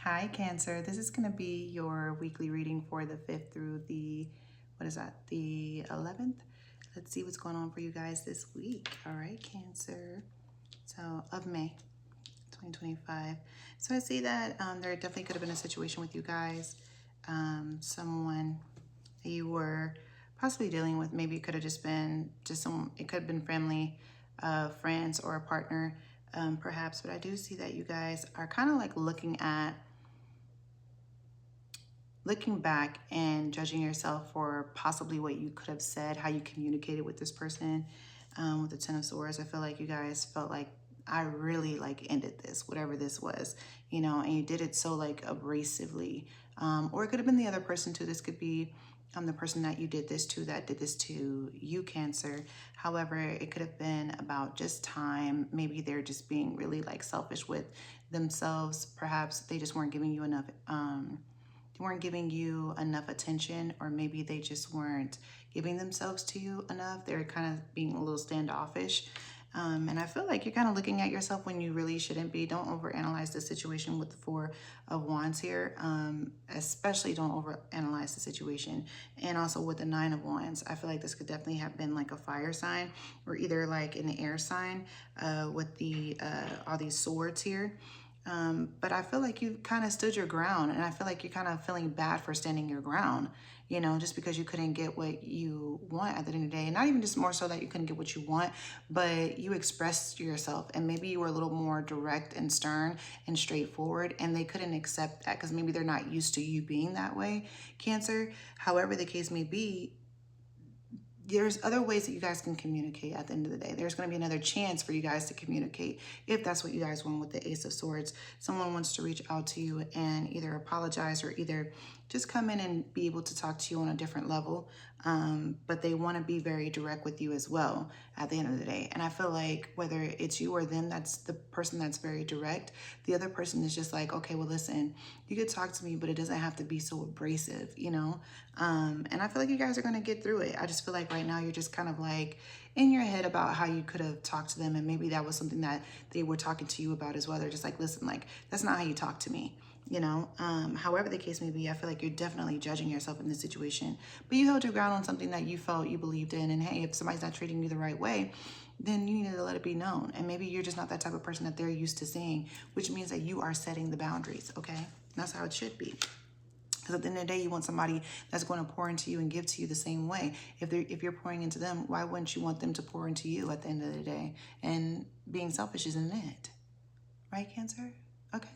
Hi, Cancer. This is going to be your weekly reading for the 5th through the, what is that, the 11th? Let's see what's going on for you guys this week. All right, Cancer. So, of May 2025. So I see that there definitely could have been a situation with you guys. Someone that you were possibly dealing with. Maybe it could have just been it could have been family, friends, or a partner, perhaps. But I do see that you guys are kind of like looking back and judging yourself for possibly what you could have said, how you communicated with this person. With the Ten of Swords, I feel like you guys felt like I really like ended this, whatever this was, and you did it so like abrasively. Or it could have been the other person too. This could be the person that you did this to that did this to you, Cancer. However, it could have been about just time. Maybe they're just being really like selfish with themselves. Perhaps they just weren't giving you enough attention, or maybe they just weren't giving themselves to you enough. They're kind of being a little standoffish. And I feel like you're kind of looking at yourself when you really shouldn't be. Don't overanalyze the situation with the Four of Wands here. Especially don't overanalyze the situation. And also with the Nine of Wands, I feel like this could definitely have been like a fire sign, or either like an air sign with the all these swords here. But I feel like you kind of stood your ground, and I feel like you're kind of feeling bad for standing your ground, just because you couldn't get what you want at the end of the day. And not even just more so that you couldn't get what you want, but you expressed yourself, and maybe you were a little more direct and stern and straightforward, and they couldn't accept that because maybe they're not used to you being that way, Cancer. However the case may be, there's other ways that you guys can communicate at the end of the day. There's going to be another chance for you guys to communicate if that's what you guys want with the Ace of Swords. Someone wants to reach out to you and either apologize or either just come in and be able to talk to you on a different level. But they want to be very direct with you as well at the end of the day. And I feel like whether it's you or them, that's the person that's very direct. The other person is just like, okay, well, listen, you could talk to me, but it doesn't have to be so abrasive, And I feel like you guys are going to get through it. I just feel like right now you're just kind of like in your head about how you could have talked to them. And maybe that was something that they were talking to you about as well. They're just like, listen, like, that's not how you talk to me. However the case may be, I feel like you're definitely judging yourself in this situation, but you held your ground on something that you felt you believed in. And hey, if somebody's not treating you the right way, then you need to let it be known. And maybe you're just not that type of person that they're used to seeing, which means that you are setting the boundaries. Okay. That's how it should be. Because at the end of the day, you want somebody that's going to pour into you and give to you the same way. If you're pouring into them, why wouldn't you want them to pour into you at the end of the day? And being selfish isn't it, right, Cancer? Okay.